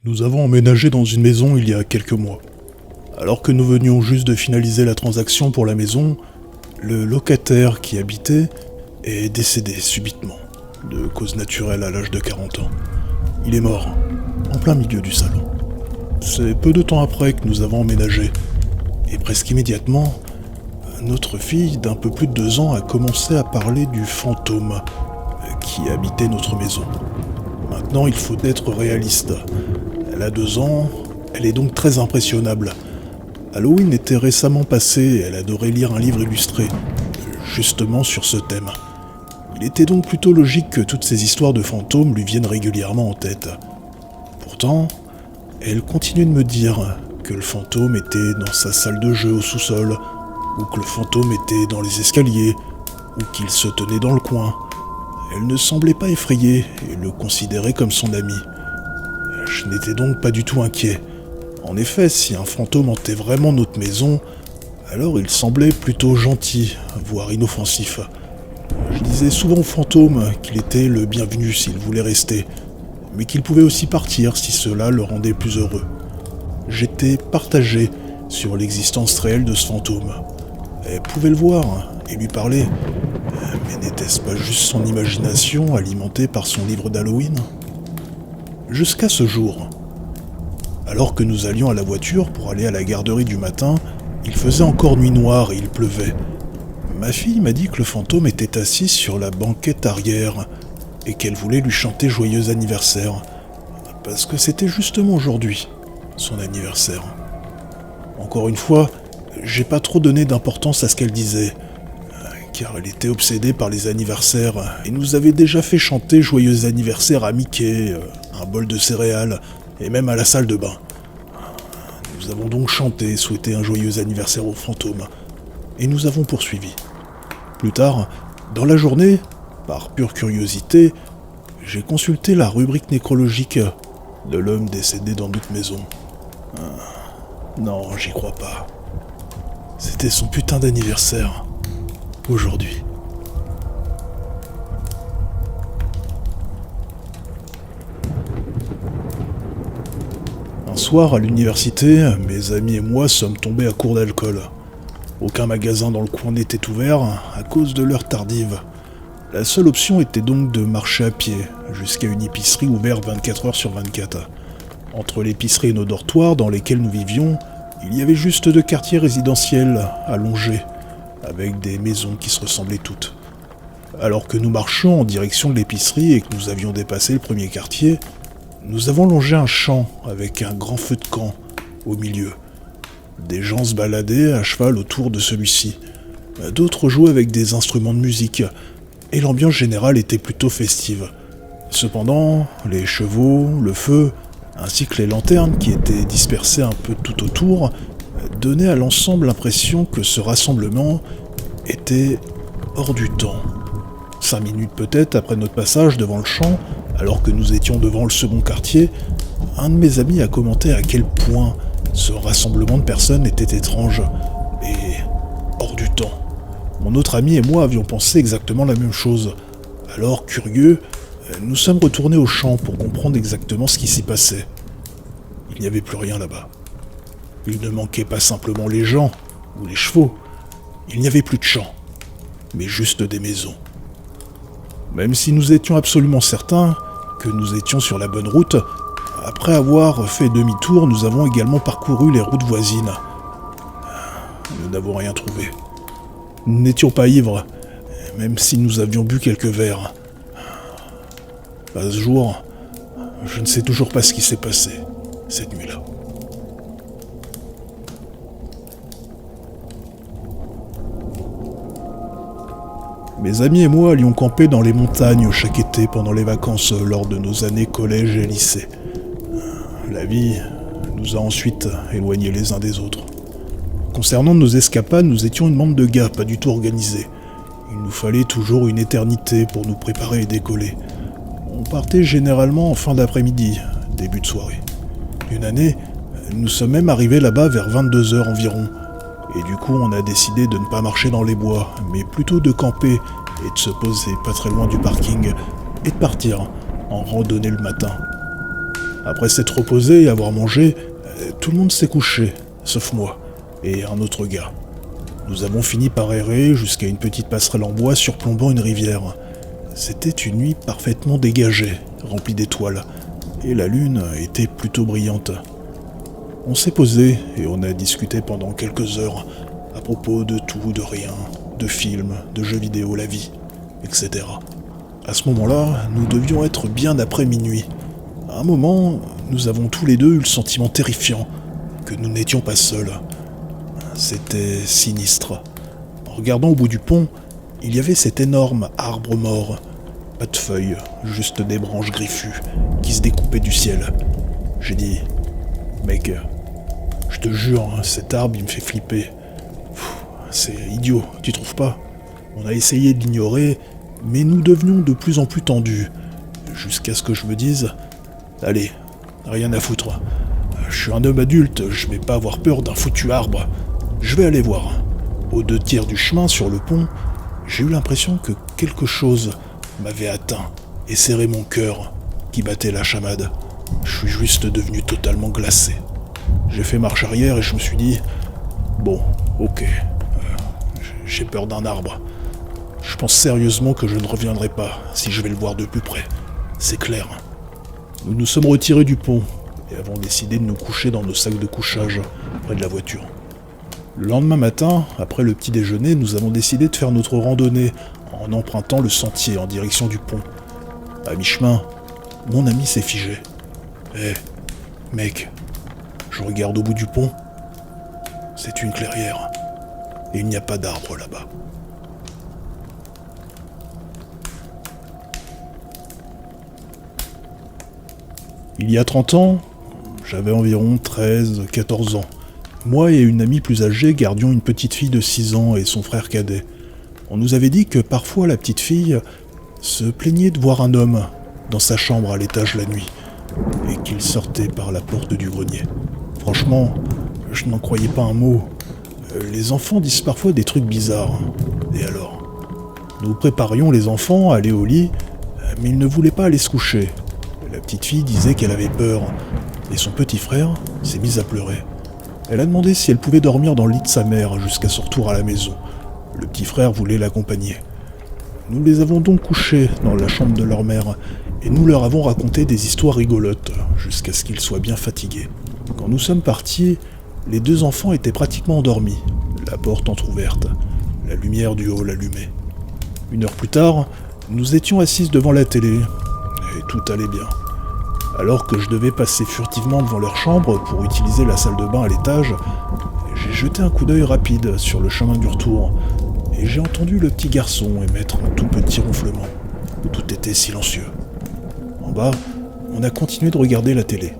Nous avons emménagé dans une maison il y a quelques mois. Alors que nous venions juste de finaliser la transaction pour la maison, le locataire qui habitait est décédé subitement, de cause naturelle à l'âge de 40 ans. Il est mort, en plein milieu du salon. C'est peu de temps après que nous avons emménagé, et presque immédiatement, notre fille d'un peu plus de 2 ans a commencé à parler du fantôme qui habitait notre maison. Maintenant, il faut être réaliste. Elle a 2 ans, elle est donc très impressionnable. Halloween était récemment passé et elle adorait lire un livre illustré, justement sur ce thème. Il était donc plutôt logique que toutes ces histoires de fantômes lui viennent régulièrement en tête. Pourtant, elle continuait de me dire que le fantôme était dans sa salle de jeu au sous-sol, ou que le fantôme était dans les escaliers, ou qu'il se tenait dans le coin. Elle ne semblait pas effrayée et le considérait comme son ami. Je n'étais donc pas du tout inquiet. En effet, si un fantôme hantait vraiment notre maison, alors il semblait plutôt gentil, voire inoffensif. Je disais souvent au fantôme qu'il était le bienvenu s'il voulait rester, mais qu'il pouvait aussi partir si cela le rendait plus heureux. J'étais partagé sur l'existence réelle de ce fantôme. Elle pouvait le voir et lui parler, mais n'était-ce pas juste son imagination alimentée par son livre d'Halloween ? Jusqu'à ce jour. Alors que nous allions à la voiture pour aller à la garderie du matin, il faisait encore nuit noire et il pleuvait. Ma fille m'a dit que le fantôme était assis sur la banquette arrière et qu'elle voulait lui chanter joyeux anniversaire, parce que c'était justement aujourd'hui, son anniversaire. Encore une fois, j'ai pas trop donné d'importance à ce qu'elle disait, car elle était obsédée par les anniversaires et nous avait déjà fait chanter joyeux anniversaire à Mickey, un bol de céréales et même à la salle de bain. Nous avons donc chanté et souhaité un joyeux anniversaire au fantôme, et nous avons poursuivi. Plus tard, dans la journée, par pure curiosité, j'ai consulté la rubrique nécrologique de l'homme décédé dans notre maison. Non, j'y crois pas. C'était son putain d'anniversaire, aujourd'hui. Un soir, à l'université, mes amis et moi sommes tombés à court d'alcool. Aucun magasin dans le coin n'était ouvert à cause de l'heure tardive. La seule option était donc de marcher à pied jusqu'à une épicerie ouverte 24 heures sur 24. Entre l'épicerie et nos dortoirs dans lesquels nous vivions, il y avait juste 2 quartiers résidentiels allongés, avec des maisons qui se ressemblaient toutes. Alors que nous marchions en direction de l'épicerie et que nous avions dépassé le premier quartier, nous avons longé un champ avec un grand feu de camp au milieu. Des gens se baladaient à cheval autour de celui-ci. D'autres jouaient avec des instruments de musique, et l'ambiance générale était plutôt festive. Cependant, les chevaux, le feu, ainsi que les lanternes qui étaient dispersées un peu tout autour, donnaient à l'ensemble l'impression que ce rassemblement était hors du temps. 5 minutes peut-être après notre passage devant le champ, alors que nous étions devant le second quartier, un de mes amis a commenté à quel point ce rassemblement de personnes était étrange et hors du temps. Mon autre ami et moi avions pensé exactement la même chose. Alors, curieux, nous sommes retournés au champ pour comprendre exactement ce qui s'y passait. Il n'y avait plus rien là-bas. Il ne manquait pas simplement les gens ou les chevaux. Il n'y avait plus de champs, mais juste des maisons. Même si nous étions absolument certains que nous étions sur la bonne route, après avoir fait demi-tour, nous avons également parcouru les routes voisines. Nous n'avons rien trouvé. Nous n'étions pas ivres, même si nous avions bu quelques verres. À ce jour, je ne sais toujours pas ce qui s'est passé cette nuit-là. Mes amis et moi allions camper dans les montagnes chaque été pendant les vacances lors de nos années collège et lycée. La vie nous a ensuite éloignés les uns des autres. Concernant nos escapades, nous étions une bande de gars pas du tout organisés. Il nous fallait toujours une éternité pour nous préparer et décoller. On partait généralement en fin d'après-midi, début de soirée. Une année, nous sommes même arrivés là-bas vers 22h environ. Et du coup, on a décidé de ne pas marcher dans les bois, mais plutôt de camper et de se poser pas très loin du parking et de partir en randonnée le matin. Après s'être reposé et avoir mangé, tout le monde s'est couché, sauf moi et un autre gars. Nous avons fini par errer jusqu'à une petite passerelle en bois surplombant une rivière. C'était une nuit parfaitement dégagée, remplie d'étoiles, et la lune était plutôt brillante. On s'est posé et on a discuté pendant quelques heures à propos de tout, de rien, de films, de jeux vidéo, la vie, etc. À ce moment-là, nous devions être bien après minuit. À un moment, nous avons tous les deux eu le sentiment terrifiant que nous n'étions pas seuls. C'était sinistre. En regardant au bout du pont, il y avait cet énorme arbre mort. Pas de feuilles, juste des branches griffues qui se découpaient du ciel. J'ai dit, mec, je te jure, cet arbre il me fait flipper. C'est idiot, tu trouves pas? On a essayé de l'ignorer, mais nous devenions de plus en plus tendus, jusqu'à ce que je me dise, allez, rien à foutre. Je suis un homme adulte, je vais pas avoir peur d'un foutu arbre. Je vais aller voir. Aux 2/3 du chemin sur le pont, j'ai eu l'impression que quelque chose m'avait atteint et serré mon cœur qui battait la chamade. Je suis juste devenu totalement glacé. J'ai fait marche arrière et je me suis dit, bon, ok, j'ai peur d'un arbre. Je pense sérieusement que je ne reviendrai pas si je vais le voir de plus près. C'est clair. Nous nous sommes retirés du pont et avons décidé de nous coucher dans nos sacs de couchage près de la voiture. Le lendemain matin, après le petit déjeuner, nous avons décidé de faire notre randonnée en empruntant le sentier en direction du pont. À mi-chemin, mon ami s'est figé. Hé, mec, je regarde au bout du pont. C'est une clairière. Et il n'y a pas d'arbre là-bas. Il y a 30 ans, j'avais environ 13-14 ans. Moi et une amie plus âgée gardions une petite fille de 6 ans et son frère cadet. On nous avait dit que parfois la petite fille se plaignait de voir un homme dans sa chambre à l'étage la nuit et qu'il sortait par la porte du grenier. Franchement, je n'en croyais pas un mot. Les enfants disent parfois des trucs bizarres. Et alors? Nous préparions les enfants à aller au lit, mais ils ne voulaient pas aller se coucher. La petite fille disait qu'elle avait peur, et son petit frère s'est mis à pleurer. Elle a demandé si elle pouvait dormir dans le lit de sa mère jusqu'à son retour à la maison. Le petit frère voulait l'accompagner. Nous les avons donc couchés dans la chambre de leur mère, et nous leur avons raconté des histoires rigolotes, jusqu'à ce qu'ils soient bien fatigués. Quand nous sommes partis, les 2 enfants étaient pratiquement endormis, la porte entr'ouverte, la lumière du hall allumée. 1 heure plus tard, nous étions assises devant la télé, et tout allait bien. Alors que je devais passer furtivement devant leur chambre pour utiliser la salle de bain à l'étage, j'ai jeté un coup d'œil rapide sur le chemin du retour, et j'ai entendu le petit garçon émettre un tout petit ronflement. Tout était silencieux. En bas, on a continué de regarder la télé.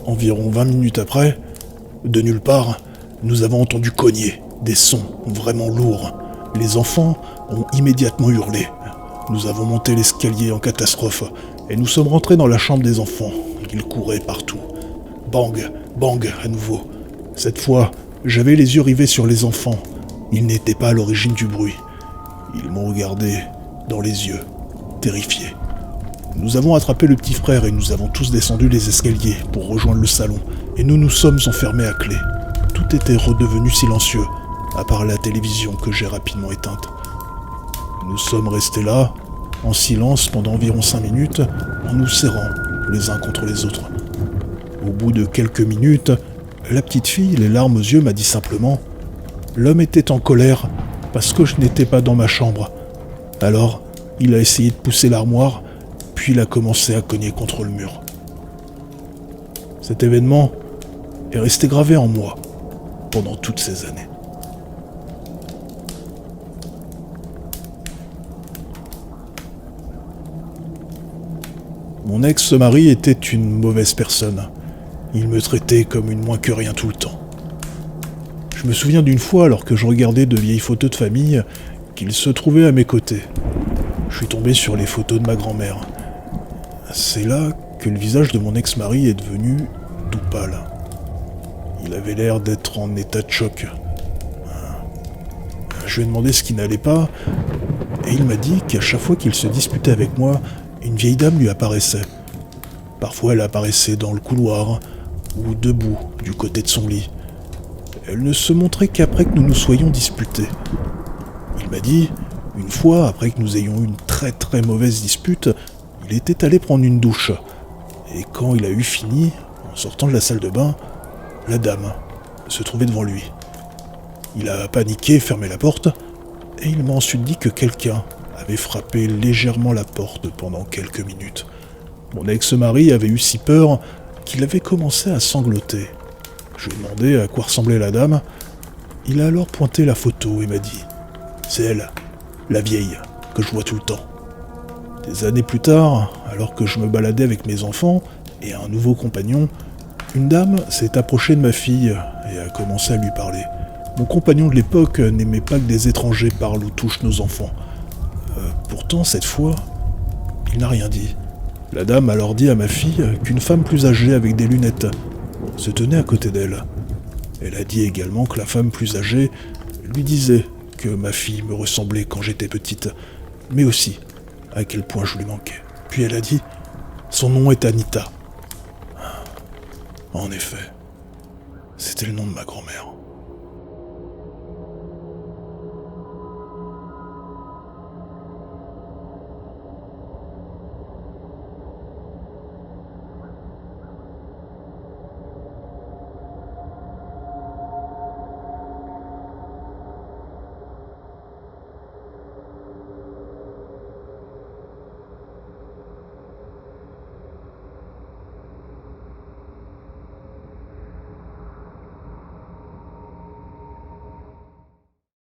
Environ 20 minutes après, de nulle part, nous avons entendu cogner, des sons vraiment lourds. Les enfants ont immédiatement hurlé. Nous avons monté l'escalier en catastrophe, et nous sommes rentrés dans la chambre des enfants. Ils couraient partout. Bang, bang à nouveau. Cette fois, j'avais les yeux rivés sur les enfants. Ils n'étaient pas à l'origine du bruit. Ils m'ont regardé dans les yeux, terrifiés. Nous avons attrapé le petit frère et nous avons tous descendu les escaliers pour rejoindre le salon, et nous nous sommes enfermés à clé. Tout était redevenu silencieux, à part la télévision que j'ai rapidement éteinte. Nous sommes restés là, en silence pendant environ 5 minutes, en nous serrant les uns contre les autres. Au bout de quelques minutes, la petite fille, les larmes aux yeux, m'a dit simplement « L'homme était en colère parce que je n'étais pas dans ma chambre. Alors, il a essayé de pousser l'armoire, puis il a commencé à cogner contre le mur. » Cet événement est resté gravé en moi pendant toutes ces années. Mon ex-mari était une mauvaise personne. Il me traitait comme une moins que rien tout le temps. Je me souviens d'une fois, alors que je regardais de vieilles photos de famille, qu'il se trouvait à mes côtés. Je suis tombé sur les photos de ma grand-mère. C'est là que le visage de mon ex-mari est devenu tout pâle. Il avait l'air d'être en état de choc. Je lui ai demandé ce qui n'allait pas, et il m'a dit qu'à chaque fois qu'il se disputait avec moi, une vieille dame lui apparaissait. Parfois elle apparaissait dans le couloir ou debout du côté de son lit. Elle ne se montrait qu'après que nous nous soyons disputés. Il m'a dit, une fois, après que nous ayons eu une très très mauvaise dispute, il était allé prendre une douche. Et quand il a eu fini, en sortant de la salle de bain, la dame se trouvait devant lui. Il a paniqué, fermé la porte, et il m'a ensuite dit que quelqu'un avait frappé légèrement la porte pendant quelques minutes. Mon ex-mari avait eu si peur qu'il avait commencé à sangloter. Je lui ai demandé à quoi ressemblait la dame. Il a alors pointé la photo et m'a dit « C'est elle, la vieille, que je vois tout le temps ». Des années plus tard, alors que je me baladais avec mes enfants et un nouveau compagnon, une dame s'est approchée de ma fille et a commencé à lui parler. Mon compagnon de l'époque n'aimait pas que des étrangers parlent ou touchent nos enfants. Pourtant, cette fois, il n'a rien dit. La dame a alors dit à ma fille qu'une femme plus âgée avec des lunettes se tenait à côté d'elle. Elle a dit également que la femme plus âgée lui disait que ma fille me ressemblait quand j'étais petite, mais aussi à quel point je lui manquais. Puis elle a dit « Son nom est Anita ». En effet, c'était le nom de ma grand-mère.